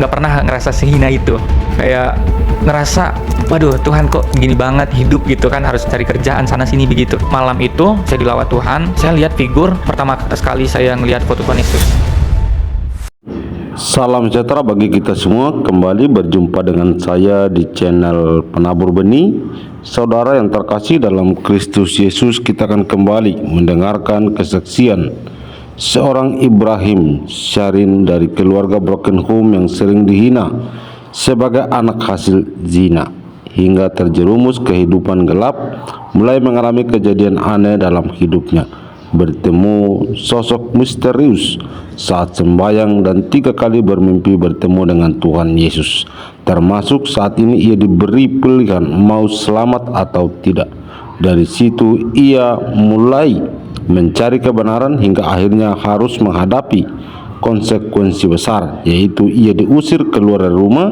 nggak pernah ngerasa sehina itu. Kayak ngerasa, waduh Tuhan kok gini banget hidup gitu kan, harus cari kerjaan sana sini begitu. Malam itu saya dilawat Tuhan, saya lihat figur, pertama sekali saya ngelihat foto Tuhan Yesus. Salam sejahtera bagi kita semua. Kembali berjumpa dengan saya di channel Penabur Benih. Saudara yang terkasih dalam Kristus Yesus, kita akan kembali mendengarkan kesaksian seorang Ibrahim Syahrin dari keluarga broken home yang sering dihina sebagai anak hasil zina, hingga terjerumus kehidupan gelap, mulai mengalami kejadian aneh dalam hidupnya. Bertemu sosok misterius saat sembahyang dan 3 kali bermimpi bertemu dengan Tuhan Yesus. Termasuk saat ini ia diberi pilihan mau selamat atau tidak. Dari situ ia mulai mencari kebenaran hingga akhirnya harus menghadapi konsekuensi besar, yaitu ia diusir keluar dari rumah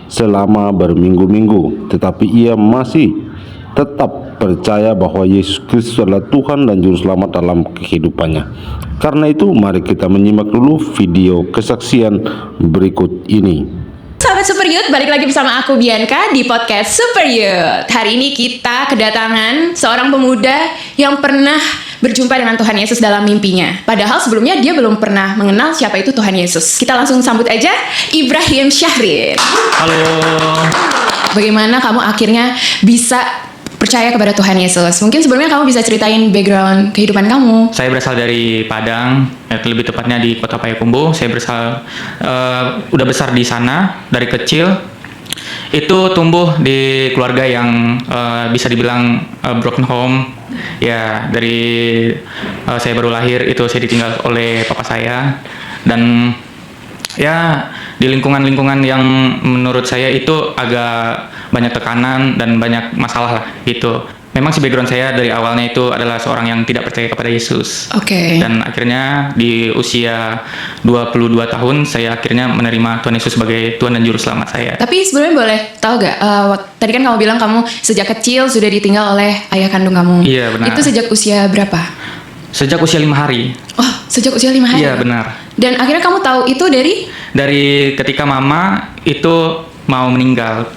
selama berminggu-minggu. Tetapi ia masih tetap percaya bahwa Yesus Kristus adalah Tuhan dan Juru Selamat dalam kehidupannya. Karena itu, mari kita menyimak dulu video kesaksian berikut ini. Sahabat Super Youth, balik lagi bersama aku Bianca di podcast Super Youth. Hari ini kita kedatangan seorang pemuda yang pernah berjumpa dengan Tuhan Yesus dalam mimpinya. Padahal sebelumnya dia belum pernah mengenal siapa itu Tuhan Yesus. Kita langsung sambut aja Ibrahim Syahrin. Halo. Bagaimana kamu akhirnya bisa percaya kepada Tuhan Yesus? Mungkin sebelumnya kamu bisa ceritain background kehidupan kamu. Saya berasal dari Padang, lebih tepatnya di Kota Payakumbuh. Saya udah besar di sana dari kecil. Itu tumbuh di keluarga yang bisa dibilang broken home. Ya, dari saya baru lahir itu saya ditinggal oleh papa saya, dan ya di lingkungan-lingkungan yang menurut saya itu agak banyak tekanan dan banyak masalah lah gitu. Memang si background saya dari awalnya itu adalah seorang yang tidak percaya kepada Yesus. Oke. Dan akhirnya di usia 22 tahun saya akhirnya menerima Tuhan Yesus sebagai Tuhan dan Juru Selamat saya. Tapi sebelumnya boleh tahu gak, tadi kan kamu bilang kamu sejak kecil sudah ditinggal oleh ayah kandung kamu. Iya, benar. Itu sejak usia berapa? Sejak usia 5 hari. Oh, sejak usia 5 hari? Iya, benar. Dan akhirnya kamu tahu itu dari ketika mama itu mau meninggal.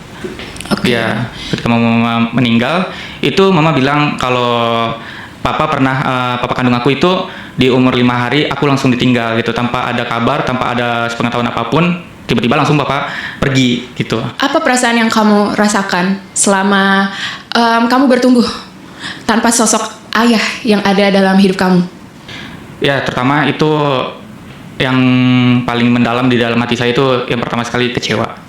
Oke. Ya, ketika mama meninggal, itu mama bilang kalau papa kandung aku itu di umur 5 hari aku langsung ditinggal gitu, tanpa ada kabar, tanpa ada sepengetahuan apapun, tiba-tiba langsung papa pergi gitu. Apa perasaan yang kamu rasakan selama kamu bertumbuh tanpa sosok ayah yang ada dalam hidup kamu? Ya, terutama itu yang paling mendalam di dalam hati saya itu yang pertama sekali kecewa,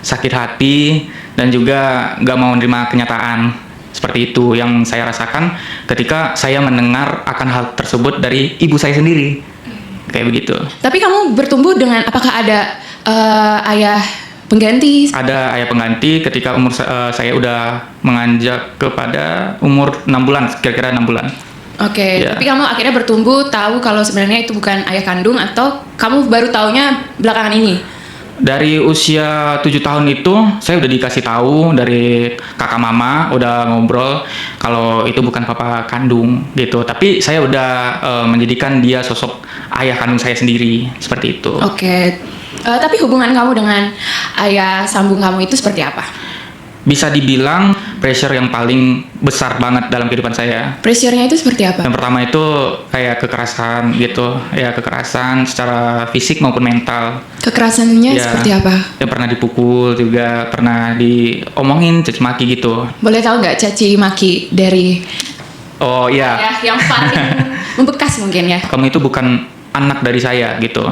sakit hati, dan juga gak mau menerima kenyataan. Seperti itu yang saya rasakan ketika saya mendengar akan hal tersebut dari ibu saya sendiri. Kayak begitu. Tapi kamu bertumbuh dengan, apakah ada ayah pengganti? Ada ayah pengganti ketika umur saya udah menganjak kepada umur 6 bulan, kira-kira 6 bulan. Oke, Ya. Tapi kamu akhirnya bertumbuh tahu kalau sebenarnya itu bukan ayah kandung, atau kamu baru taunya belakangan ini? Dari usia 7 tahun itu saya udah dikasih tahu dari kakak mama, udah ngobrol kalau itu bukan papa kandung gitu. Tapi saya udah menjadikan dia sosok ayah kandung saya sendiri, seperti itu. Oke. Tapi hubungan kamu dengan ayah sambung kamu itu seperti apa? Bisa dibilang pressure yang paling besar banget dalam kehidupan saya. Pressure-nya itu seperti apa? Yang pertama itu kayak kekerasan gitu, ya kekerasan secara fisik maupun mental. Kekerasannya Ya, seperti apa? yang pernah dipukul juga, pernah diomongin, caci maki gitu. Boleh tahu nggak caci maki dari Oh iya, ayah yang paling membekas mungkin ya? kamu itu bukan anak dari saya gitu.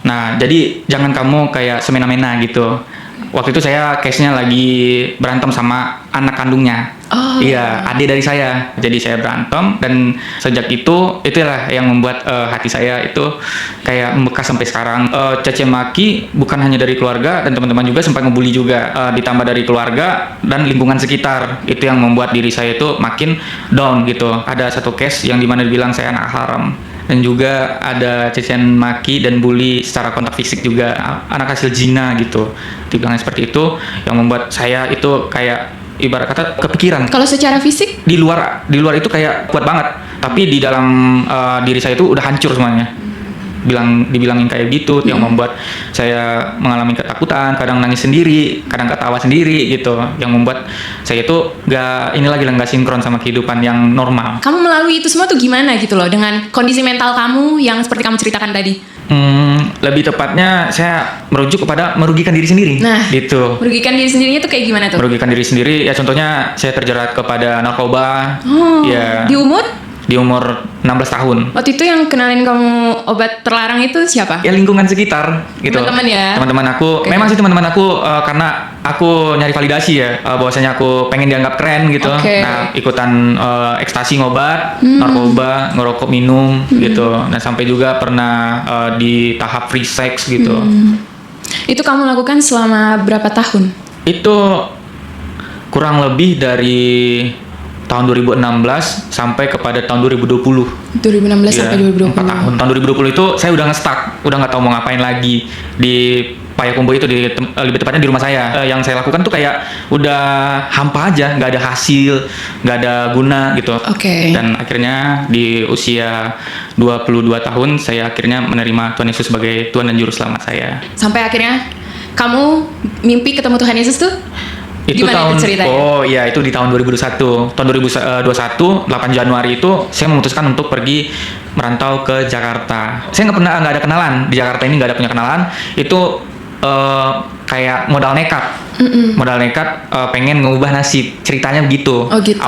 Nah, jadi jangan kamu kayak semena-mena gitu. Waktu itu saya case-nya lagi berantem sama anak kandungnya. Oh. Iya, adik dari saya. Jadi saya berantem, dan sejak itulah yang membuat hati saya itu kayak membekas sampai sekarang. Caci maki bukan hanya dari keluarga, dan teman-teman juga sempat ngebully juga. Ditambah dari keluarga dan lingkungan sekitar. Itu yang membuat diri saya itu makin down gitu. Ada satu case yang dimana dibilang saya anak haram. Dan juga ada cacian maki dan bully secara kontak fisik juga, anak hasil zina gitu, dibilangnya seperti itu, yang membuat saya itu kayak ibarat kata kepikiran. Kalau secara fisik? Di luar itu kayak kuat banget, tapi di dalam diri saya itu udah hancur semuanya. dibilangin kayak gitu, yang membuat saya mengalami ketakutan, kadang nangis sendiri, kadang ketawa sendiri gitu, yang membuat saya itu nggak sinkron sama kehidupan yang normal. Kamu melalui itu semua tuh gimana gitu loh, dengan kondisi mental kamu yang seperti kamu ceritakan tadi? Lebih tepatnya saya merujuk kepada merugikan diri sendiri. Nah, gitu. Merugikan diri sendirinya tuh kayak gimana tuh? Merugikan diri sendiri ya, contohnya saya terjerat kepada narkoba. Ya, Di umur? di umur 16 tahun. Waktu itu yang kenalin kamu obat terlarang itu siapa? Ya lingkungan sekitar gitu. Teman-teman ya? Teman-teman aku, Oke. memang sih teman-teman aku, karena aku nyari validasi ya, bahwasanya aku pengen dianggap keren gitu. Oke. Nah, ikutan ekstasi, ngobat, narkoba, ngerokok, minum gitu. Dan sampai juga pernah di tahap free sex gitu. Itu kamu lakukan selama berapa tahun? Itu kurang lebih dari tahun 2016 sampai kepada tahun 2020. 2016 Iya, sampai 2020. 4 tahun. Tahun 2020 itu saya udah nge-stuck, udah nggak tahu mau ngapain lagi di Payakumbuh itu, lebih tepatnya di rumah saya. Yang saya lakukan tuh kayak udah hampa aja, nggak ada hasil, nggak ada guna gitu. Oke. Dan akhirnya di usia 22 tahun saya akhirnya menerima Tuhan Yesus sebagai Tuhan dan Juru Selamat saya. Sampai akhirnya kamu mimpi ketemu Tuhan Yesus tuh? Itu Gimana tahun, itu ceritanya? oh iya, itu di tahun 2021. Tahun 2021, 8 Januari itu saya memutuskan untuk pergi merantau ke Jakarta. Saya nggak ada kenalan di Jakarta ini, nggak ada punya kenalan. Itu kayak modal nekat. Modal nekat, pengen mengubah nasib. Ceritanya begitu. Oh, gitu.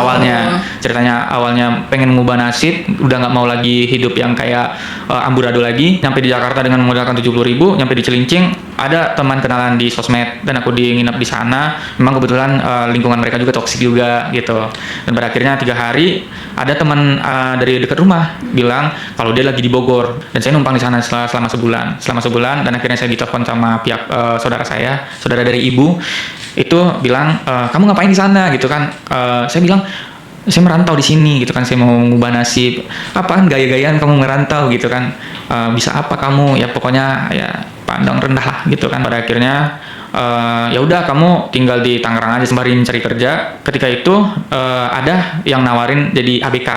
Ceritanya awalnya pengen mengubah nasib, udah nggak mau lagi hidup yang kayak amburadul lagi. Nyampe di Jakarta dengan modalkan 70.000, nyampe di Cilincing ada teman kenalan di sosmed dan aku nginep di sana. Memang kebetulan lingkungan mereka juga toksik juga gitu. Dan pada akhirnya 3 hari ada teman dari dekat rumah bilang kalau dia lagi di Bogor, dan saya numpang di sana selama sebulan. Dan akhirnya saya ditelepon sama pihak saudara saya, saudara dari ibu, itu bilang kamu ngapain di sana gitu kan. Saya bilang saya merantau di sini gitu kan, saya mau mengubah nasib. Apaan gaya-gayaan kamu ngerantau gitu kan, bisa apa kamu, ya pokoknya ya pandang rendah lah gitu kan. Pada akhirnya ya udah kamu tinggal di Tangerang aja sembari mencari kerja. Ketika itu ada yang nawarin jadi ABK.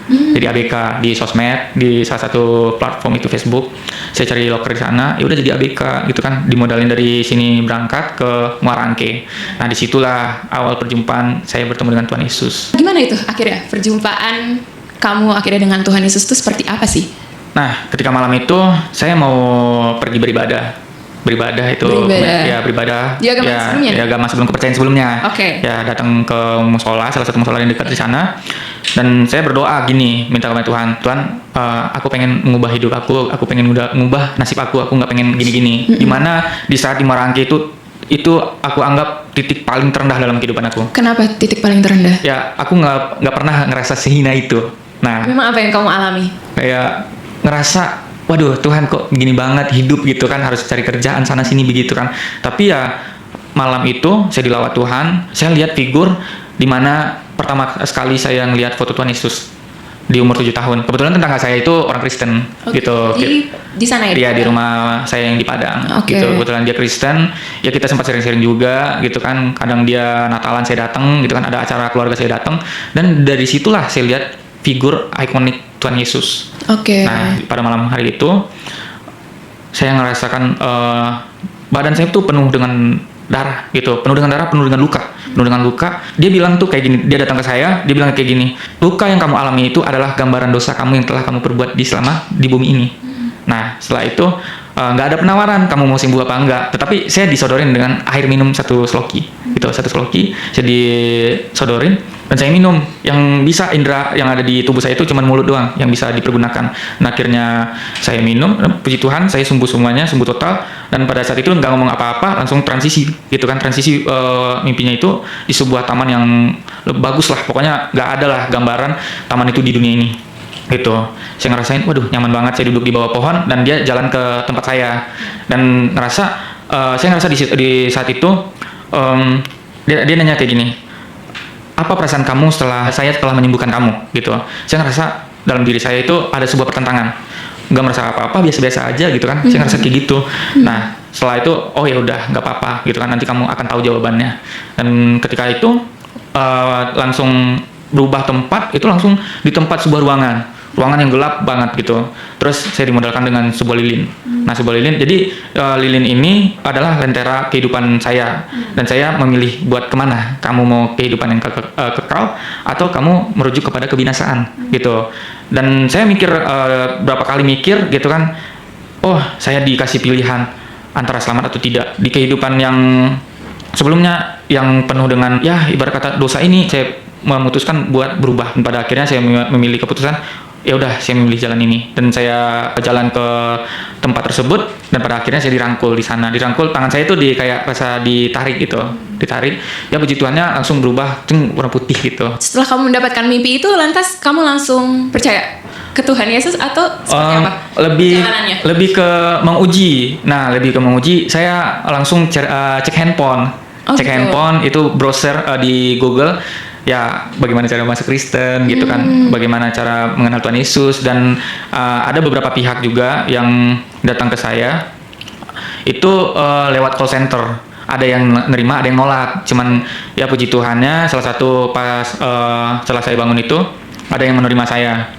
Jadi ABK di sosmed, di salah satu platform itu Facebook. Saya cari loker di sana, ya udah jadi ABK gitu kan, dimodalin dari sini berangkat ke Muara Angke. Nah, disitulah awal perjumpaan saya bertemu dengan Tuhan Yesus. Gimana itu akhirnya perjumpaan kamu akhirnya dengan Tuhan Yesus itu seperti apa sih? Nah, ketika malam itu saya mau pergi beribadah beribadah Di agama sebelumnya? ya agama sebelum kepercayaan sebelumnya. Oke. Ya datang ke musola, salah satu musola yang dekat di sana, dan saya berdoa gini, minta kepada Tuhan, aku pengen mengubah hidup aku pengen mengubah nasib aku nggak pengen gini-gini. Dimana di saat di Muara Angke itu aku anggap titik paling terendah dalam kehidupan aku. Kenapa titik paling terendah? Ya aku nggak pernah ngerasa sehina itu. Nah, Memang apa yang kamu alami? kayak ngerasa waduh Tuhan kok gini banget hidup gitu kan, harus cari kerjaan sana sini begitu kan. Tapi ya malam itu saya dilawat Tuhan, saya lihat figur di mana pertama sekali saya ngelihat foto Tuhan Yesus di umur 7 tahun. Kebetulan tetangga saya itu orang Kristen gitu. Di sana ya? Iya, di rumah saya yang di Padang. Oke. Gitu. Kebetulan dia Kristen, ya kita sempat sering-sering juga gitu kan. Kadang dia Natalan saya datang gitu kan, ada acara keluarga saya datang, dan dari situlah saya lihat figur ikonik Tuhan Yesus. Oke. Nah, pada malam hari itu saya ngerasakan badan saya tuh penuh dengan darah gitu, penuh dengan luka. Dia bilang tuh kayak gini, dia datang ke saya, dia bilang kayak gini, luka yang kamu alami itu adalah gambaran dosa kamu yang telah kamu perbuat selama di bumi ini. Nah, setelah itu nggak ada penawaran kamu mau sembuh apa enggak, tetapi saya disodorin dengan air minum satu sloki saya disodorin dan saya minum. Yang bisa indera yang ada di tubuh saya itu cuma mulut doang yang bisa dipergunakan. Nah, akhirnya saya minum, puji Tuhan saya sembuh semuanya, sembuh total. Dan pada saat itu nggak ngomong apa-apa, langsung transisi gitu kan. Transisi mimpinya itu di sebuah taman yang bagus lah, pokoknya nggak ada lah gambaran taman itu di dunia ini gitu. Saya ngerasain waduh nyaman banget, saya duduk di bawah pohon dan dia jalan ke tempat saya, dan saya ngerasa di saat itu dia nanya kayak gini, apa perasaan kamu setelah saya telah menyembuhkan kamu gitu. Saya ngerasa dalam diri saya itu ada sebuah pertentangan, nggak merasa apa-apa, biasa-biasa aja gitu kan. Saya ngerasa kayak gitu. Nah, setelah itu oh ya udah nggak apa-apa gitu kan, nanti kamu akan tahu jawabannya. Dan ketika itu langsung berubah tempat, itu langsung di tempat sebuah ruangan ruangan yang gelap banget gitu. Terus saya dimodalkan dengan sebuah lilin. Nah, sebuah lilin, jadi lilin ini adalah lentera kehidupan saya. Dan saya memilih buat kemana. Kamu mau kehidupan yang kekal atau kamu merujuk kepada kebinasaan gitu. Dan saya mikir berapa kali mikir gitu kan. Oh, saya dikasih pilihan antara selamat atau tidak. Di kehidupan yang sebelumnya yang penuh dengan ya ibarat kata dosa ini, saya memutuskan buat berubah. Dan pada akhirnya saya memilih keputusan, ya udah saya memilih jalan ini, dan saya jalan ke tempat tersebut, dan pada akhirnya saya dirangkul di sana. Dirangkul, tangan saya itu kayak rasa ditarik gitu, ditarik. Ya puji Tuhannya langsung berubah, warna putih gitu. Setelah kamu mendapatkan mimpi itu, lantas kamu langsung percaya ke Tuhan Yesus atau seperti apa? Perjalanannya? Lebih ke menguji. Nah, lebih ke menguji, saya langsung cek handphone. Cek gitu. handphone itu browser di Google. Ya, bagaimana cara masuk Kristen gitu kan, bagaimana cara mengenal Tuhan Yesus, dan ada beberapa pihak juga yang datang ke saya itu lewat call center. Ada yang nerima, ada yang nolak. Cuman ya puji Tuhannya, salah satu pas setelah saya bangun itu ada yang menerima saya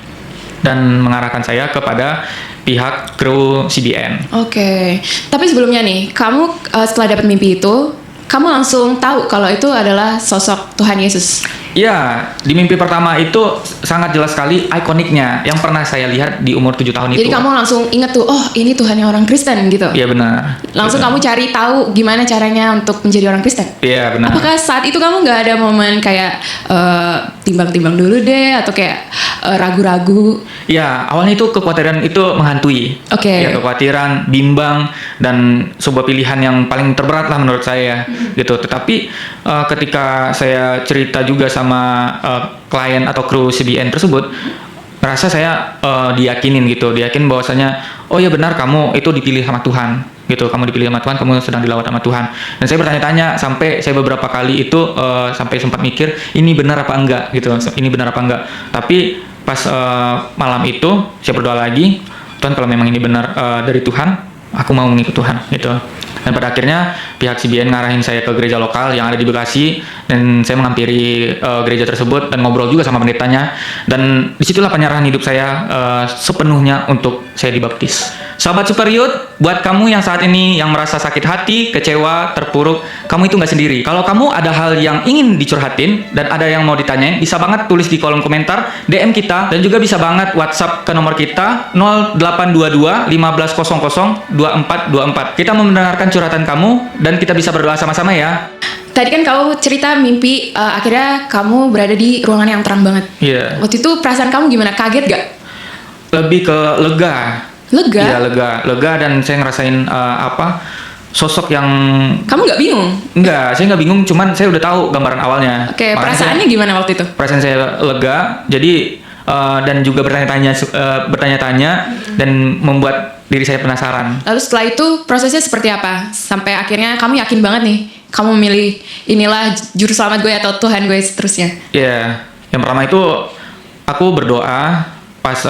dan mengarahkan saya kepada pihak kru CBN. Oke. Tapi sebelumnya nih, kamu setelah dapat mimpi itu, kamu langsung tahu kalau itu adalah sosok Tuhan Yesus. Ya, di mimpi pertama itu sangat jelas sekali ikoniknya yang pernah saya lihat di umur 7 tahun itu. Jadi kamu langsung ingat tuh, oh ini Tuhannya orang Kristen gitu. Iya benar. Langsung Benar. kamu cari tahu gimana caranya untuk menjadi orang Kristen. Iya benar. Apakah saat itu kamu nggak ada momen kayak timbang-timbang dulu deh, atau kayak ragu-ragu? Ya, awalnya itu kekhawatiran itu menghantui. Oke. Ya, kekhawatiran, bimbang, dan sebuah pilihan yang paling terberat lah menurut saya gitu. Tetapi ketika saya cerita juga sama klien atau kru CBN tersebut, merasa saya diyakinin bahwasanya oh ya benar, kamu itu dipilih sama Tuhan gitu, kamu dipilih sama Tuhan, kamu sedang dilawat sama Tuhan. Dan saya bertanya-tanya sampai saya beberapa kali itu sampai sempat mikir ini benar apa enggak gitu, ini benar apa enggak. Tapi pas malam itu saya berdoa lagi, Tuhan kalau memang ini benar dari Tuhan, aku mau mengikut Tuhan gitu. Dan pada akhirnya pihak CBN ngarahin saya ke gereja lokal yang ada di Bekasi, dan saya menghampiri gereja tersebut dan ngobrol juga sama pendetanya, dan disitulah penyerahan hidup saya sepenuhnya untuk saya dibaptis. Sahabat Super Youth, buat kamu yang saat ini yang merasa sakit hati, kecewa, terpuruk, kamu itu nggak sendiri. Kalau kamu ada hal yang ingin dicurhatin dan ada yang mau ditanyain, bisa banget tulis di kolom komentar, DM kita, dan juga bisa banget WhatsApp ke nomor kita 0822 1500 2424. Kita mau mendengarkan curhatan kamu dan kita bisa berdoa sama-sama ya. Tadi kan kamu cerita mimpi, akhirnya kamu berada di ruangan yang terang banget. Iya. Waktu itu perasaan kamu gimana? Kaget gak? Lebih ke lega. Lega? Iya, lega, dan saya ngerasain sosok yang Kamu gak bingung? enggak, saya nggak bingung, cuman saya udah tahu gambaran awalnya. Oke, Makanya perasaannya gimana waktu itu? perasaan saya lega, jadi dan juga bertanya-tanya dan membuat diri saya penasaran. Lalu setelah itu prosesnya seperti apa? Sampai akhirnya kamu yakin banget nih, kamu memilih inilah juru selamat gue atau Tuhan gue seterusnya. Ya, yang pertama itu aku berdoa pas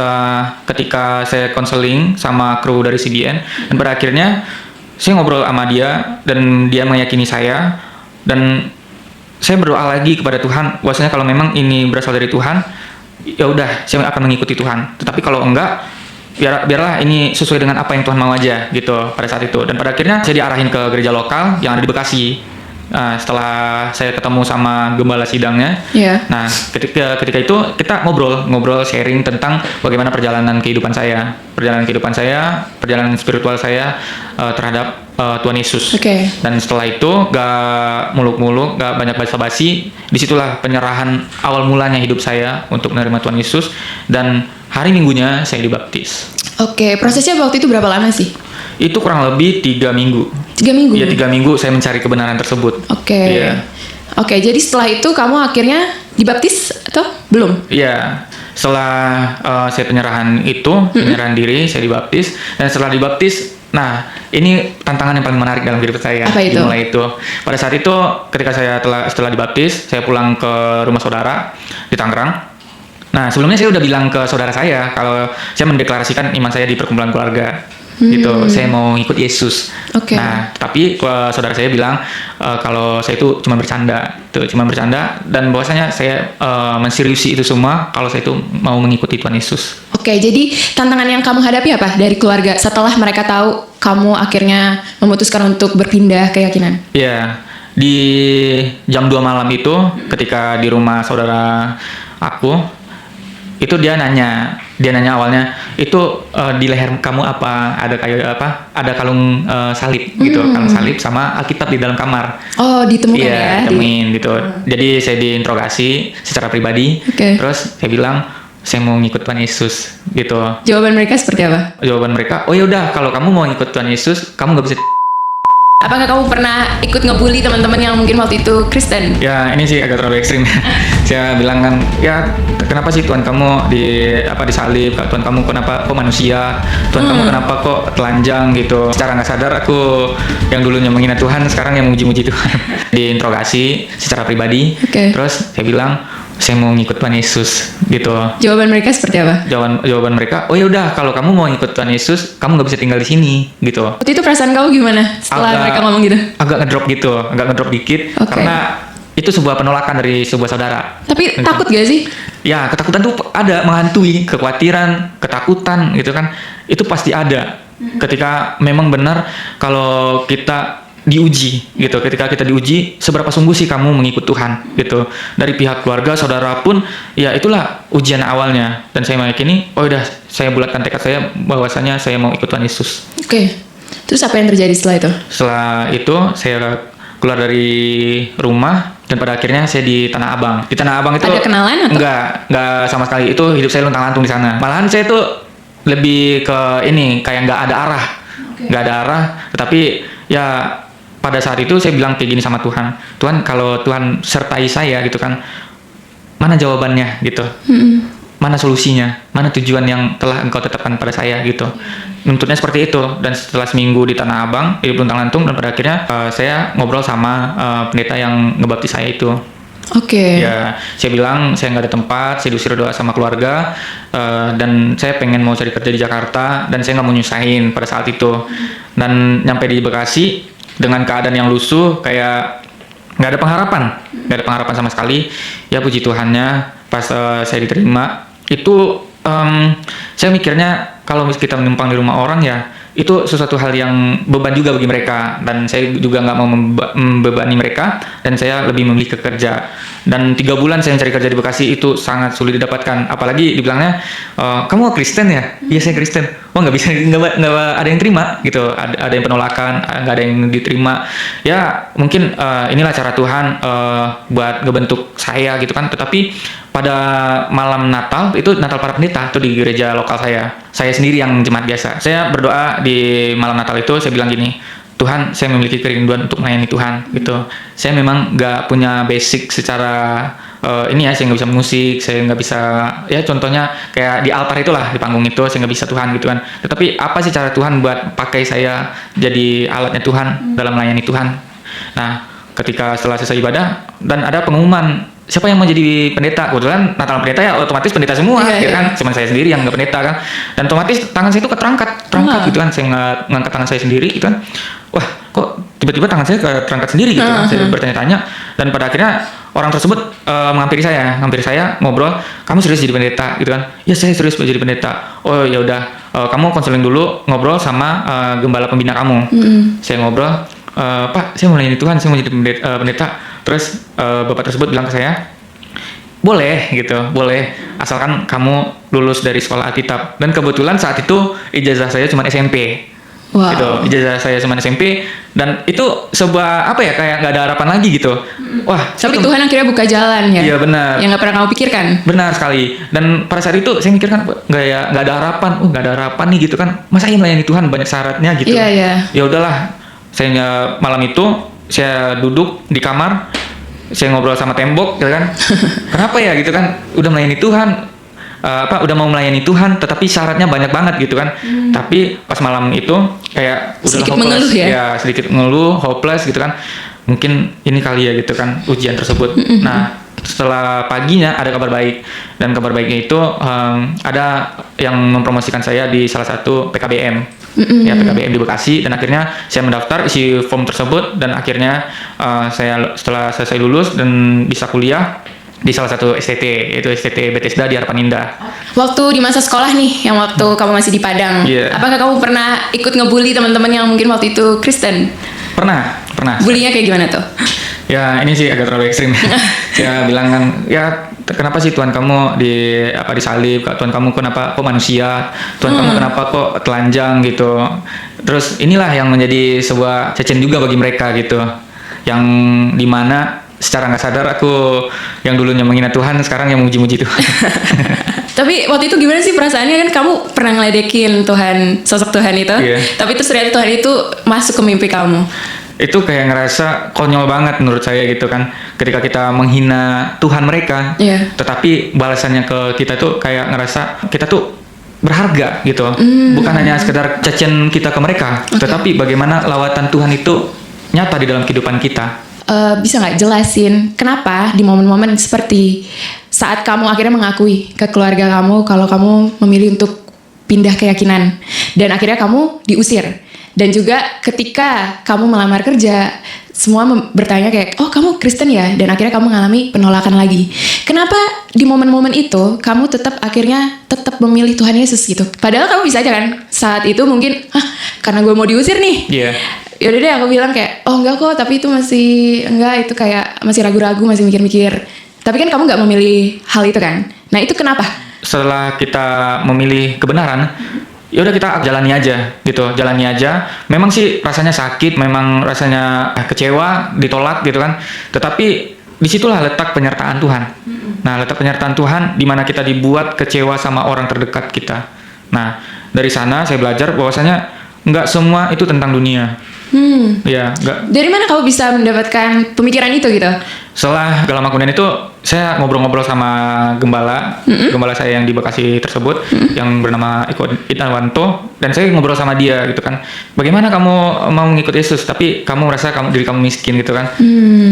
ketika saya konseling sama kru dari CBN, dan pada akhirnya saya ngobrol sama dia dan dia meyakini saya, dan saya berdoa lagi kepada Tuhan bahwasanya kalau memang ini berasal dari Tuhan, ya udah saya akan mengikuti Tuhan. Tetapi kalau enggak, biarlah ini sesuai dengan apa yang Tuhan mau aja gitu pada saat itu. Dan pada akhirnya saya diarahin ke gereja lokal yang ada di Bekasi. Setelah saya ketemu sama gembala sidangnya, nah ketika itu kita ngobrol sharing tentang bagaimana perjalanan kehidupan saya, perjalanan spiritual saya terhadap Tuhan Yesus. Dan setelah itu gak muluk-muluk, gak banyak basa-basi, disitulah penyerahan awal mulanya hidup saya untuk menerima Tuhan Yesus, dan hari Minggunya saya dibaptis. Oke, prosesnya waktu itu berapa lama sih? Itu kurang lebih 3 minggu. 3 minggu? Iya, 3 minggu saya mencari kebenaran tersebut. Oke. Iya. Oke, jadi setelah itu kamu akhirnya dibaptis atau belum? Iya, setelah saya penyerahan diri, saya dibaptis, dan setelah dibaptis, nah ini tantangan yang paling menarik dalam hidup saya. Apa itu? Dimulai itu. Pada saat itu, ketika saya setelah dibaptis, saya pulang ke rumah saudara di Tangerang. Nah, sebelumnya saya udah bilang ke saudara saya kalau saya mendeklarasikan iman saya di perkumpulan keluarga. Gitu, saya mau ikut Yesus. Nah, tapi saudara saya bilang kalau saya itu cuma bercanda, dan bahwasanya saya menseriusi itu semua kalau saya itu mau mengikuti Tuhan Yesus. Oke, jadi tantangan yang kamu hadapi apa dari keluarga setelah mereka tahu kamu akhirnya memutuskan untuk berpindah keyakinan? Iya, di jam 2 malam itu ketika di rumah saudara aku, itu dia nanya awalnya itu di leher kamu apa ada kayak apa? Ada kalung salib gitu, kalung salib sama Alkitab di dalam kamar. Oh, ditemukan Iya, ya? temuin gitu. Jadi saya diinterogasi secara pribadi. Oke. Terus saya bilang saya mau ngikut Tuhan Yesus gitu. Jawaban mereka seperti apa? Jawaban mereka, oh ya udah kalau kamu mau ngikut Tuhan Yesus, kamu nggak bisa. Apakah kamu pernah ikut ngebully teman-teman yang mungkin waktu itu Kristen? Ya ini sih agak terlalu ekstrim. Saya bilang kan, ya kenapa sih Tuhan kamu disalib? Tuhan kamu kenapa kok manusia? Tuhan kamu kenapa kok telanjang gitu? Secara nggak sadar aku yang dulunya menghina Tuhan, sekarang yang memuji-muji Tuhan. Diinterogasi secara pribadi. Oke. Terus saya bilang saya mau ngikut Tuhan Yesus gitu. Jawaban mereka seperti apa? Jawaban mereka, oh ya udah kalau kamu mau ngikut Tuhan Yesus, kamu nggak bisa tinggal di sini gitu. Waktu itu perasaan kamu gimana setelah mereka ngomong gitu? Agak ngedrop dikit Oke. karena itu sebuah penolakan dari sebuah saudara. Tapi takut gak sih? Ya, ketakutan tuh ada, menghantui, kekhawatiran, ketakutan gitu kan. Itu pasti ada. Ketika memang benar kalau kita diuji gitu. Ketika kita diuji, seberapa sungguh sih kamu mengikut Tuhan gitu. Dari pihak keluarga, saudara pun, ya itulah ujian awalnya. Dan saya meyakini, oh udah, saya bulatkan tekad saya bahwasanya saya mau ikut Tuhan Yesus. Oke. Terus apa yang terjadi setelah itu? Setelah itu saya keluar dari rumah dan pada akhirnya saya di Tanah Abang. Di Tanah Abang itu Ada kenalan atau? Enggak sama sekali. Itu hidup saya luntang-lantung di sana. Malahan saya tuh lebih ke ini kayak nggak ada arah, nggak ada arah. Tetapi ya pada saat itu saya bilang kayak gini sama Tuhan. Tuhan kalau Tuhan sertai saya gitu kan, mana jawabannya gitu? Mana solusinya, mana tujuan yang telah engkau tetapkan pada saya gitu. Nuntutnya seperti itu. Dan setelah seminggu di Tanah Abang, hidup luntang-lantung, dan pada akhirnya saya ngobrol sama pendeta yang ngebaptis saya itu. Oke. Ya, saya bilang saya nggak ada tempat, saya diusir doa sama keluarga, dan saya pengen mau cari kerja di Jakarta, dan saya nggak mau nyusahin pada saat itu. Dan nyampe di Bekasi dengan keadaan yang lusuh, kayak nggak ada pengharapan sama sekali. Ya puji Tuhannya, pas saya diterima, itu saya mikirnya kalau kita menumpang di rumah orang ya itu sesuatu hal yang beban juga bagi mereka, dan saya juga nggak mau membebani mereka, dan saya lebih memilih ke kerja. Dan 3 bulan saya mencari kerja di Bekasi itu sangat sulit didapatkan, apalagi dibilangnya kamu Kristen ya? Iya saya Kristen. Oh nggak bisa, nggak ada yang terima gitu, ada yang penolakan, nggak ada yang diterima. Ya mungkin inilah cara Tuhan buat ngebentuk saya gitu kan. Tetapi pada malam Natal, itu Natal para pendeta itu di gereja lokal saya sendiri yang jemaat biasa. Saya berdoa di malam Natal itu, saya bilang gini, Tuhan, saya memiliki kerinduan untuk melayani Tuhan gitu. Saya memang nggak punya basic secara ini ya, saya nggak bisa musik, saya nggak bisa, ya contohnya kayak di altar itulah, di panggung itu saya nggak bisa Tuhan gitu kan. Tetapi apa sih cara Tuhan buat pakai saya jadi alatnya Tuhan dalam melayani Tuhan. Nah, ketika setelah selesai ibadah dan ada pengumuman siapa yang mau jadi pendeta. Kebetulan Natal pendeta ya otomatis pendeta semua, ya kan. Cuman saya sendiri yang nggak pendeta kan. Dan otomatis tangan saya itu terangkat gitu kan. Saya ngangkat tangan saya sendiri gitu kan. Wah, kok tiba-tiba tangan saya terangkat sendiri gitu kan. Saya bertanya-tanya, dan pada akhirnya orang tersebut menghampiri saya ngobrol, kamu serius jadi pendeta gitu kan? Ya saya serius jadi pendeta. Oh ya udah, kamu konseling dulu, ngobrol sama gembala pembina kamu. Saya ngobrol, Pak, saya mau melayani Tuhan, saya mau jadi pendeta. Terus bapak tersebut bilang ke saya, boleh gitu, boleh, asalkan kamu lulus dari sekolah Alkitab. Dan kebetulan saat itu ijazah saya cuma SMP. Wow. Gitu, ijazah saya cuma SMP, dan itu sebuah apa ya, kayak nggak ada harapan lagi gitu. Wah, Tapi Tuhan akhirnya buka jalan ya. Iya benar. Yang nggak pernah kamu pikirkan. Benar sekali. Dan pada saat itu saya mikirkan nggak ada harapan. Nggak ada harapan nih gitu kan. Masa ini melayani Tuhan banyak syaratnya gitu. Iya, iya. Ya udahlah. Saya malam itu saya duduk di kamar, saya ngobrol sama tembok gitu kan. Kenapa ya gitu kan? Udah melayani Tuhan, udah mau melayani Tuhan, tetapi syaratnya banyak banget gitu kan. Tapi pas malam itu kayak udah Sedikit hopeless mengeluh ya? Ya, sedikit mengeluh, hopeless gitu kan. Mungkin ini kali ya gitu kan ujian tersebut. Nah, setelah paginya ada kabar baik, dan kabar baiknya itu ada yang mempromosikan saya di salah satu PKBM. Ya, PKBM di Bekasi, dan akhirnya saya mendaftar, isi form tersebut, dan akhirnya saya setelah selesai lulus dan bisa kuliah, di salah satu STT, yaitu STT Bethesda di Harapan Indah. Waktu di masa sekolah nih, yang waktu kamu masih di Padang, Iya. apakah kamu pernah ikut ngebully teman-teman yang mungkin waktu itu Kristen? Pernah. Bullynya kayak gimana tuh? Ya ini sih agak terlalu ekstrim. Ya bilang kan, ya kenapa sih Tuhan kamu disalib? Tuhan kamu kenapa kok manusia? Tuhan kamu kenapa kok telanjang gitu? Terus inilah yang menjadi sebuah cecen juga bagi mereka gitu. Yang dimana secara nggak sadar aku yang dulunya menghina Tuhan sekarang yang memuji-muji Tuhan. Tapi waktu itu gimana sih perasaannya, kan kamu pernah ngeledekin Tuhan, sosok Tuhan itu, Iya. tapi terus ternyata Tuhan itu masuk ke mimpi kamu. Itu kayak ngerasa konyol banget menurut saya gitu kan, ketika kita menghina Tuhan mereka, Iya. tetapi balasannya ke kita tuh kayak ngerasa kita tuh berharga gitu, bukan hanya sekedar cecen kita ke mereka, tetapi bagaimana lawatan Tuhan itu nyata di dalam kehidupan kita. Bisa nggak jelasin kenapa di momen-momen seperti saat kamu akhirnya mengakui ke keluarga kamu kalau kamu memilih untuk pindah keyakinan dan akhirnya kamu diusir, dan juga ketika kamu melamar kerja semua bertanya kayak, oh kamu Kristen ya, dan akhirnya kamu mengalami penolakan lagi. Kenapa di momen-momen itu kamu akhirnya tetap memilih Tuhan Yesus gitu? Padahal kamu bisa aja kan saat itu mungkin, karena gue mau diusir nih. Iya. Yaudah deh aku bilang kayak, oh enggak kok, tapi itu itu kayak masih ragu-ragu, masih mikir-mikir. Tapi kan kamu nggak memilih hal itu kan? Nah itu kenapa? Setelah kita memilih kebenaran, ya udah kita jalani aja gitu, jalani aja. Memang sih rasanya sakit, memang rasanya kecewa, ditolak gitu kan. Tetapi disitulah letak penyertaan Tuhan. Nah, letak penyertaan Tuhan di mana kita dibuat kecewa sama orang terdekat kita. Nah, dari sana saya belajar bahwasanya nggak semua itu tentang dunia. Ya, nggak. Dari mana kamu bisa mendapatkan pemikiran itu gitu? Setelah Galama Kuningan itu, saya ngobrol-ngobrol sama gembala saya yang di Bekasi tersebut, yang bernama Iko Itnawanto, dan saya ngobrol sama dia gitu kan, bagaimana kamu mau ngikut Yesus tapi kamu merasa diri kamu miskin gitu kan.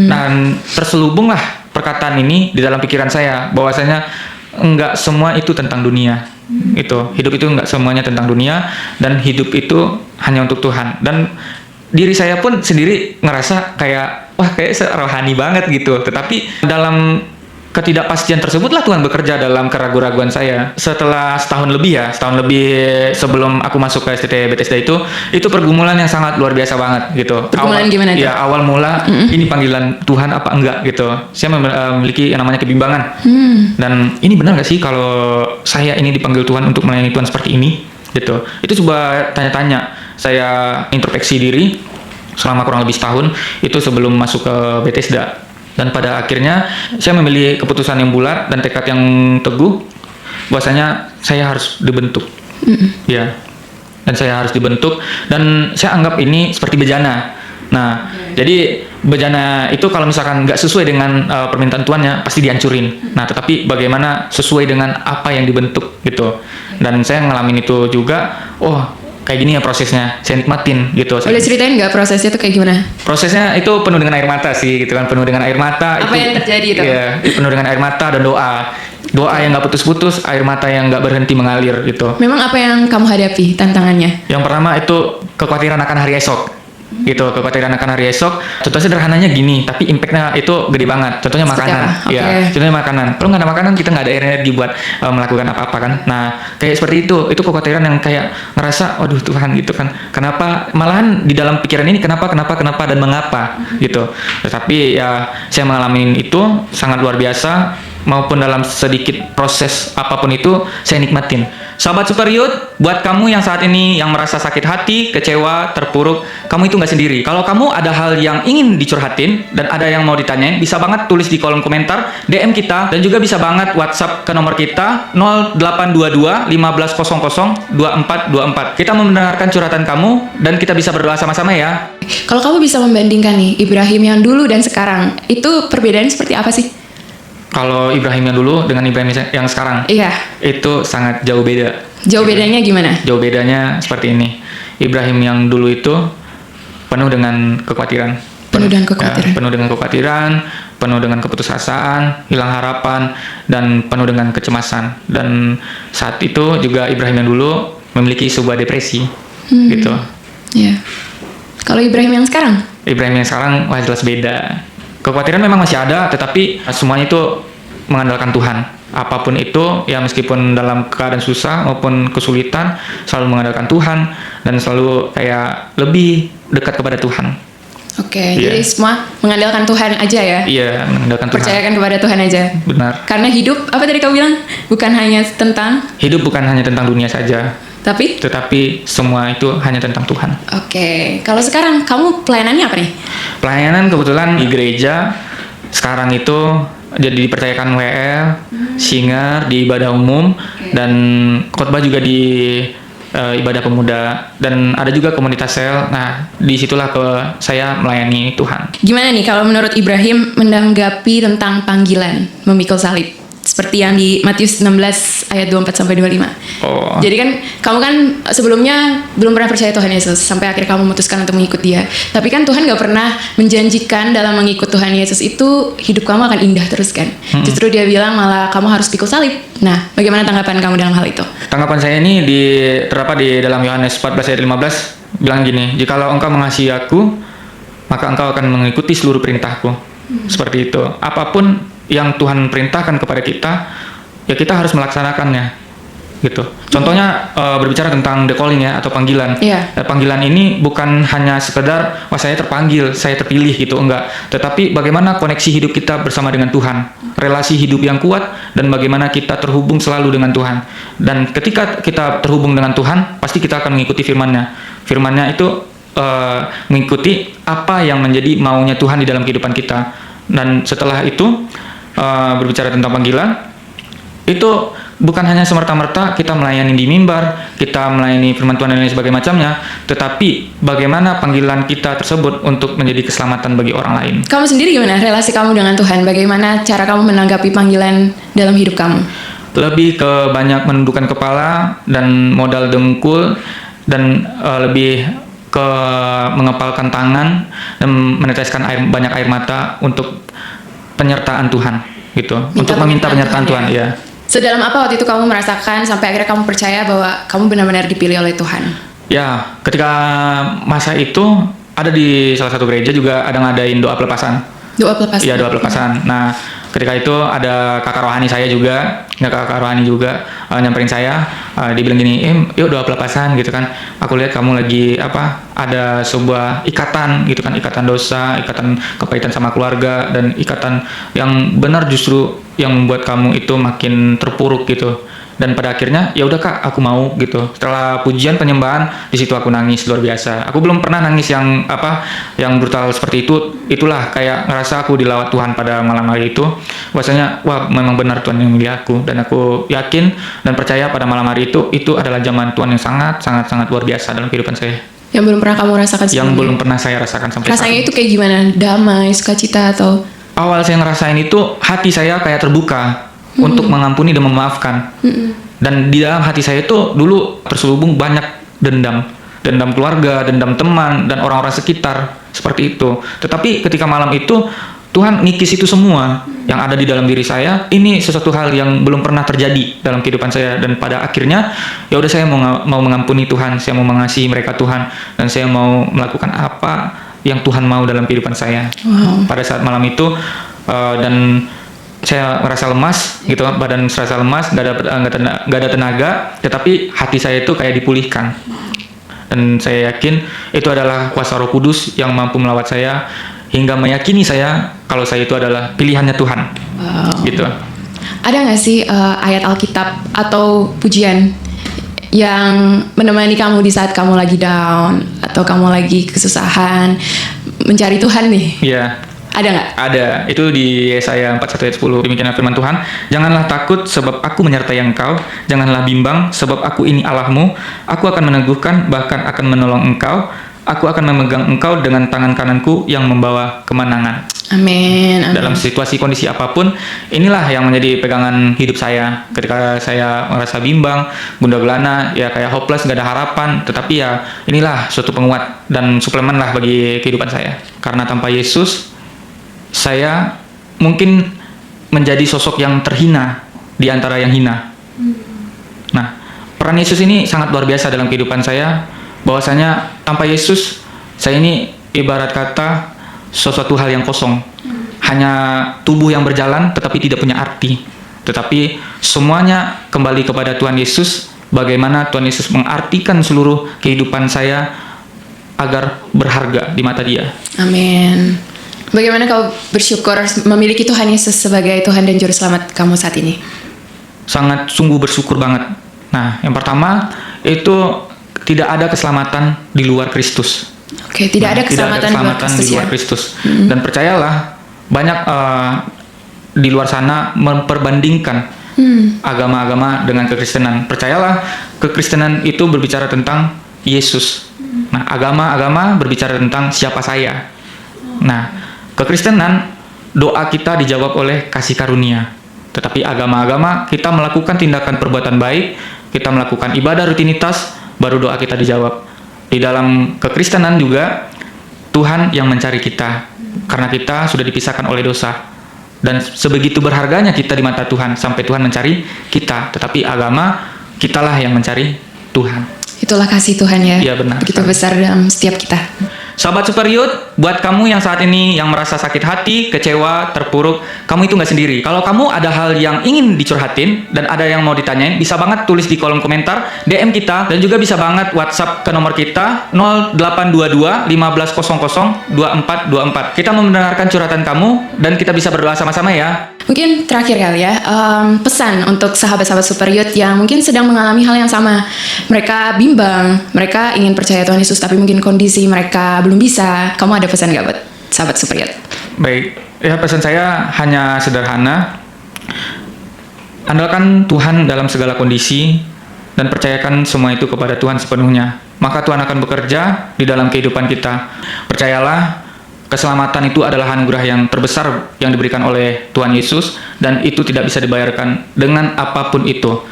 Dan terselubunglah perkataan ini di dalam pikiran saya, bahwasanya enggak semua itu tentang dunia. Hidup itu enggak semuanya tentang dunia, dan hidup itu hanya untuk Tuhan. Dan diri saya pun sendiri ngerasa kayak rohani banget gitu. Tetapi dalam ketidakpastian tersebutlah Tuhan bekerja dalam keraguan-raguan saya. Setelah setahun lebih sebelum aku masuk ke STT Bethesda itu pergumulan yang sangat luar biasa banget gitu. Pergumulan gimana tuh? Ya, awal mula ini panggilan Tuhan apa enggak gitu. Saya memiliki yang namanya kebimbangan. Dan ini benar gak sih kalau saya ini dipanggil Tuhan untuk melayani Tuhan seperti ini gitu. Itu coba tanya-tanya. Saya introspeksi diri selama kurang lebih setahun itu sebelum masuk ke Bethesda. Dan pada akhirnya saya memilih keputusan yang bulat dan tekad yang teguh bahwasanya saya harus dibentuk. Ya. Dan saya harus dibentuk, dan saya anggap ini seperti bejana. Nah, jadi bejana itu kalau misalkan nggak sesuai dengan permintaan tuannya pasti dihancurin. Nah, tetapi bagaimana sesuai dengan apa yang dibentuk gitu. Dan saya ngalamin itu juga. Kayak gini ya prosesnya, saya nikmatin gitu. Boleh ceritain nggak prosesnya tuh kayak gimana? Prosesnya itu penuh dengan air mata sih gitu kan, penuh dengan air mata. Apa yang terjadi itu? Iya, penuh dengan air mata dan doa yang nggak putus-putus, air mata yang nggak berhenti mengalir gitu. Memang apa yang kamu hadapi tantangannya? Yang pertama itu kekhawatiran akan hari esok gitu, kekhawatiran akan hari esok. Contoh sederhananya gini, tapi impactnya itu gede banget. Contohnya makanan. Ya, contohnya makanan. Kalau nggak ada makanan, kita nggak ada energi buat melakukan apa-apa kan. Nah, kayak seperti itu kekhawatiran yang kayak ngerasa, waduh Tuhan gitu kan. Kenapa, malahan di dalam pikiran ini kenapa dan mengapa gitu. Tetapi ya saya mengalami itu sangat luar biasa, maupun dalam sedikit proses apapun itu saya nikmatin. Sahabat Super Youth, buat kamu yang saat ini yang merasa sakit hati, kecewa, terpuruk, kamu itu nggak sendiri. Kalau kamu ada hal yang ingin dicurhatin dan ada yang mau ditanyain, bisa banget tulis di kolom komentar, DM kita, dan juga bisa banget WhatsApp ke nomor kita 0822 1500 2424. Kita mendengarkan curhatan kamu dan kita bisa berdoa sama-sama ya. Kalau kamu bisa membandingkan nih Ibrahim yang dulu dan sekarang, itu perbedaannya seperti apa sih? Kalau Ibrahim yang dulu dengan Ibrahim yang sekarang, Iya. itu sangat jauh beda. Jauh bedanya gimana? Jauh bedanya seperti ini. Ibrahim yang dulu itu penuh dengan kekhawatiran. Penuh dengan kekhawatiran. Penuh dengan kekhawatiran, penuh dengan keputusasaan, hilang harapan, dan penuh dengan kecemasan. Dan saat itu juga Ibrahim yang dulu memiliki sebuah depresi, gitu. Iya. Kalau Ibrahim yang sekarang? Ibrahim yang sekarang jelas beda. Kekhawatiran memang masih ada, tetapi semuanya itu mengandalkan Tuhan. Apapun itu, ya meskipun dalam keadaan susah maupun kesulitan, selalu mengandalkan Tuhan dan selalu kayak lebih dekat kepada Tuhan. Oke, Iya. jadi semua mengandalkan Tuhan aja ya. Iya, mengandalkan Tuhan. Percayakan kepada Tuhan aja. Benar. Karena hidup, apa tadi kau bilang? Bukan hanya tentang, Hidup bukan hanya tentang dunia saja, tapi tetapi semua itu hanya tentang Tuhan. oke. Kalau sekarang kamu pelayanannya apa nih? Pelayanan kebetulan di gereja sekarang itu jadi dipercayakan WL, singer di ibadah umum, dan khotbah juga di ibadah pemuda, dan ada juga komunitas sel. Nah, disitulah saya melayani Tuhan. Gimana nih kalau menurut Ibrahim menanggapi tentang panggilan memikul salib? Seperti yang di Matius 16 ayat 24-25. Oh, Jadi kan kamu kan sebelumnya belum pernah percaya Tuhan Yesus sampai akhirnya kamu memutuskan untuk mengikut Dia. Tapi kan Tuhan gak pernah menjanjikan dalam mengikut Tuhan Yesus itu hidup kamu akan indah terus kan. Justru Dia bilang malah kamu harus pikul salib. Nah, bagaimana tanggapan kamu dalam hal itu? tanggapan saya ini terdapat di dalam Yohanes 14 ayat 15 bilang gini, "Jikalau engkau mengasihi aku, maka engkau akan mengikuti seluruh perintahku." Seperti itu. Apapun yang Tuhan perintahkan kepada kita, ya kita harus melaksanakannya, gitu. Contohnya berbicara tentang the calling ya, atau panggilan. Iya. Panggilan ini bukan hanya sekedar wah saya terpanggil, saya terpilih gitu, enggak. Tetapi bagaimana koneksi hidup kita bersama dengan Tuhan, relasi hidup yang kuat, dan bagaimana kita terhubung selalu dengan Tuhan. Dan ketika kita terhubung dengan Tuhan, pasti kita akan mengikuti firman-Nya. Firman-Nya itu mengikuti apa yang menjadi maunya Tuhan di dalam kehidupan kita. Dan setelah itu berbicara tentang panggilan, itu bukan hanya semerta-merta kita melayani di mimbar, kita melayani firman Tuhan dan lain sebagainya macamnya, tetapi bagaimana panggilan kita tersebut untuk menjadi keselamatan bagi orang lain. Kamu sendiri gimana relasi kamu dengan Tuhan? Bagaimana cara kamu menanggapi panggilan dalam hidup kamu? Lebih ke banyak menundukkan kepala dan modal dengkul, dan lebih ke mengepalkan tangan dan meneteskan banyak air mata untuk penyertaan Tuhan gitu, untuk meminta penyertaan Tuhan ya. Sedalam apa waktu itu kamu merasakan sampai akhirnya kamu percaya bahwa kamu benar-benar dipilih oleh Tuhan? Ya, ketika masa itu ada di salah satu gereja juga ada ngadain doa pelepasan. Doa pelepasan. Iya, doa pelepasan. Nah, ketika itu ada kakak rohani saya juga, nyamperin saya, dia bilang gini, yuk doa pelepasan gitu kan. Aku lihat kamu lagi ada sebuah ikatan gitu kan, ikatan dosa, ikatan kepahitan sama keluarga, dan ikatan yang benar justru yang membuat kamu itu makin terpuruk gitu. Dan pada akhirnya ya udah Kak, aku mau gitu. Setelah pujian penyembahan, di situ aku nangis luar biasa. Aku belum pernah nangis yang brutal seperti itu. Itulah kayak ngerasa aku dilawat Tuhan pada malam hari itu. Bahwasanya wah memang benar Tuhan yang memilih aku, dan aku yakin dan percaya pada malam hari itu adalah zaman Tuhan yang sangat luar biasa dalam kehidupan saya. Yang belum pernah kamu rasakan sebelumnya? Yang belum pernah saya rasakan sampai saat Rasanya ini. itu kayak gimana? Damai, sukacita atau? Awal saya ngerasain itu hati saya kayak terbuka untuk mengampuni dan memaafkan. Dan di dalam hati saya itu dulu terselubung banyak dendam keluarga, dendam teman, dan orang-orang sekitar seperti itu. Tetapi ketika malam itu Tuhan ngikis itu semua yang ada di dalam diri saya. Ini sesuatu hal yang belum pernah terjadi dalam kehidupan saya, dan pada akhirnya ya udah saya mau mengampuni Tuhan, saya mau mengasihi mereka Tuhan, dan saya mau melakukan apa yang Tuhan mau dalam kehidupan saya. Pada saat malam itu dan saya merasa lemas gitu, badan serasa lemas, nggak ada tenaga, tetapi hati saya itu kayak dipulihkan. Dan saya yakin itu adalah kuasa Roh Kudus yang mampu melawat saya hingga meyakini saya kalau saya itu adalah pilihannya Tuhan. Gitu. Ada nggak sih ayat Alkitab atau pujian yang menemani kamu di saat kamu lagi down atau kamu lagi kesusahan mencari Tuhan nih? Iya. Ada nggak? Ada. Itu di Yesaya 41 ayat 10. Demikianlah firman Tuhan. Janganlah takut sebab aku menyertai engkau. Janganlah bimbang sebab aku ini Allahmu. Aku akan meneguhkan, bahkan akan menolong engkau. Aku akan memegang engkau dengan tangan kananku yang membawa kemenangan. Amin. Dalam situasi kondisi apapun, inilah yang menjadi pegangan hidup saya. Ketika saya merasa bimbang, gundah gulana, ya kayak hopeless, gak ada harapan. Tetapi ya inilah suatu penguat dan suplemen lah bagi kehidupan saya. Karena tanpa Yesus, saya mungkin menjadi sosok yang terhina di antara yang hina. Nah, peran Yesus ini sangat luar biasa dalam kehidupan saya. Bahwasanya tanpa Yesus, saya ini ibarat kata sesuatu hal yang kosong. hanya tubuh yang berjalan tetapi tidak punya arti. Tetapi semuanya kembali kepada Tuhan Yesus, bagaimana Tuhan Yesus mengartikan seluruh kehidupan saya agar berharga di mata Dia. Amin. Bagaimana kau bersyukur memiliki Tuhan Yesus sebagai Tuhan dan Juru Selamat kamu saat ini? Sangat sungguh bersyukur banget. Nah, yang pertama itu tidak ada keselamatan di luar Kristus. Oke, tidak ada keselamatan di luar Kristus. Dan percayalah, banyak di luar sana memperbandingkan agama-agama dengan kekristenan. Percayalah, kekristenan itu berbicara tentang Yesus. Nah, agama-agama berbicara tentang siapa saya. Nah, kekristenan, doa kita dijawab oleh kasih karunia. Tetapi agama-agama, kita melakukan tindakan perbuatan baik, kita melakukan ibadah rutinitas, baru doa kita dijawab. Di dalam kekristenan juga, Tuhan yang mencari kita, karena kita sudah dipisahkan oleh dosa. Dan sebegitu berharganya kita di mata Tuhan, sampai Tuhan mencari kita. Tetapi agama, kitalah yang mencari Tuhan. Itulah kasih Tuhan ya. Iya, benar. Begitu besar dalam setiap kita. Sahabat Super Youth, buat kamu yang saat ini yang merasa sakit hati, kecewa, terpuruk, kamu itu nggak sendiri. Kalau kamu ada hal yang ingin dicurhatin dan ada yang mau ditanyain, bisa banget tulis di kolom komentar, DM kita, dan juga bisa banget WhatsApp ke nomor kita 0822 1500 2424. Kita mau mendengarkan curhatan kamu dan kita bisa berdoa sama-sama ya. Mungkin terakhir kali ya, pesan untuk sahabat-sahabat Super Youth yang mungkin sedang mengalami hal yang sama. Mereka bimbang, mereka ingin percaya Tuhan Yesus, tapi mungkin kondisi mereka belum bisa. Kamu ada pesan gak buat sahabat Super Youth? Baik, ya pesan saya hanya sederhana. Andalkan Tuhan dalam segala kondisi dan percayakan semua itu kepada Tuhan sepenuhnya. Maka Tuhan akan bekerja di dalam kehidupan kita. Percayalah, keselamatan itu adalah anugerah yang terbesar yang diberikan oleh Tuhan Yesus, dan itu tidak bisa dibayarkan dengan apapun itu.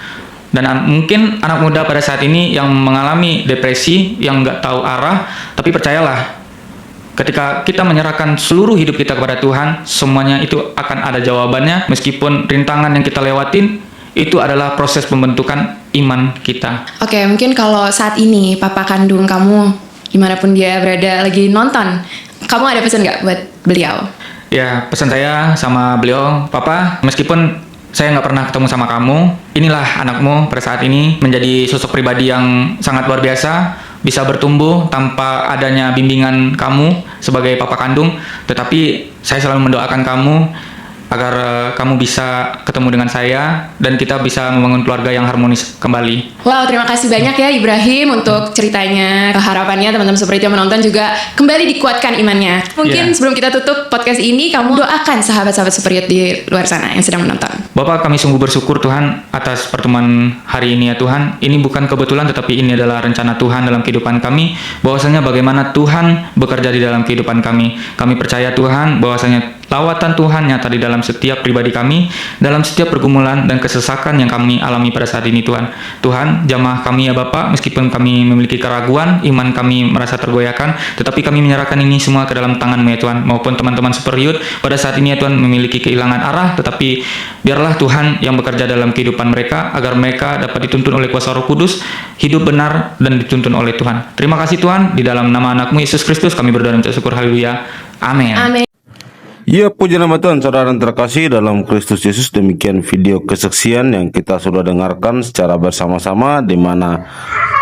Dan mungkin anak muda pada saat ini yang mengalami depresi, yang nggak tahu arah, tapi percayalah, ketika kita menyerahkan seluruh hidup kita kepada Tuhan, semuanya itu akan ada jawabannya. Meskipun rintangan yang kita lewatin, itu adalah proses pembentukan iman kita. Oke, mungkin kalau saat ini papa kandung kamu, dimanapun dia berada, lagi nonton, kamu ada pesan nggak buat beliau? Ya, pesan saya sama beliau, Papa, meskipun saya nggak pernah ketemu sama kamu, inilah anakmu pada saat ini menjadi sosok pribadi yang sangat luar biasa, bisa bertumbuh tanpa adanya bimbingan kamu sebagai papa kandung. Tetapi saya selalu mendoakan kamu agar kamu bisa ketemu dengan saya dan kita bisa membangun keluarga yang harmonis kembali. Wow, terima kasih banyak ya Ibrahim untuk ceritanya, harapannya teman-teman Super Youth yang menonton juga kembali dikuatkan imannya. Mungkin sebelum kita tutup podcast ini, kamu doakan sahabat-sahabat Super Youth di luar sana yang sedang menonton. Bapak, kami sungguh bersyukur Tuhan atas pertemuan hari ini ya Tuhan. Ini bukan kebetulan, tetapi ini adalah rencana Tuhan dalam kehidupan kami, bahwasanya bagaimana Tuhan bekerja di dalam kehidupan kami. Kami percaya Tuhan bahwasanya lawatan Tuhan nyata di dalam setiap pribadi kami, dalam setiap pergumulan dan kesesakan yang kami alami pada saat ini Tuhan. Tuhan, jamah kami ya Bapak, meskipun kami memiliki keraguan, iman kami merasa tergoyahkan, tetapi kami menyerahkan ini semua ke dalam tangan-Mu ya Tuhan. Maupun teman-teman Super Youth pada saat ini ya Tuhan memiliki kehilangan arah, tetapi biarlah Tuhan yang bekerja dalam kehidupan mereka, agar mereka dapat dituntun oleh kuasa Roh Kudus, hidup benar dan dituntun oleh Tuhan. Terima kasih Tuhan, di dalam nama anak-Mu Yesus Kristus kami berdoa dan bersyukur, haleluya, amin. Amin. Ya, puji nama Tuhan, saudara yang terkasih dalam Kristus Yesus. Demikian video kesaksian yang kita sudah dengarkan secara bersama-sama, di mana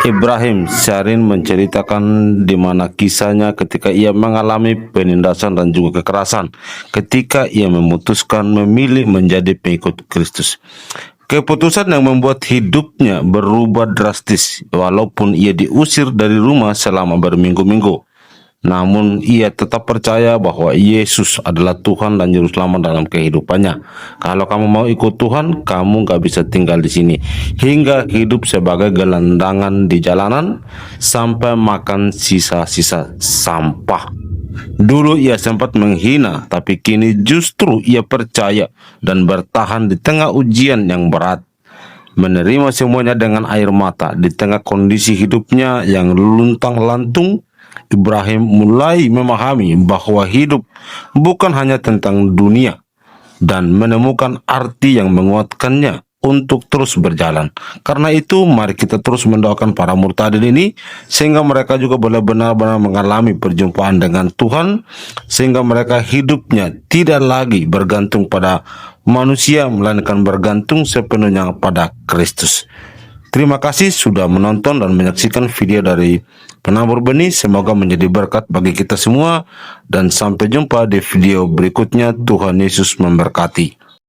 Ibrahim Syahrin menceritakan di mana kisahnya ketika ia mengalami penindasan dan juga kekerasan, ketika ia memutuskan memilih menjadi pengikut Kristus. Keputusan yang membuat hidupnya berubah drastis, walaupun ia diusir dari rumah selama berminggu-minggu. Namun ia tetap percaya bahwa Yesus adalah Tuhan dan Juru Selamat dalam kehidupannya. Kalau kamu mau ikut Tuhan, kamu gak bisa tinggal di sini. Hingga hidup sebagai gelandangan di jalanan, sampai makan sisa-sisa sampah. Dulu ia sempat menghina, tapi kini justru ia percaya dan bertahan di tengah ujian yang berat. Menerima semuanya dengan air mata di tengah kondisi hidupnya yang luntang-lantung. Ibrahim mulai memahami bahwa hidup bukan hanya tentang dunia dan menemukan arti yang menguatkannya untuk terus berjalan. Karena itu, mari kita terus mendoakan para murtadin ini, sehingga mereka juga boleh benar-benar mengalami perjumpaan dengan Tuhan, sehingga mereka hidupnya tidak lagi bergantung pada manusia, melainkan bergantung sepenuhnya pada Kristus. Terima kasih sudah menonton dan menyaksikan video dari Penabur Benih. Semoga menjadi berkat bagi kita semua, dan sampai jumpa di video berikutnya. Tuhan Yesus memberkati.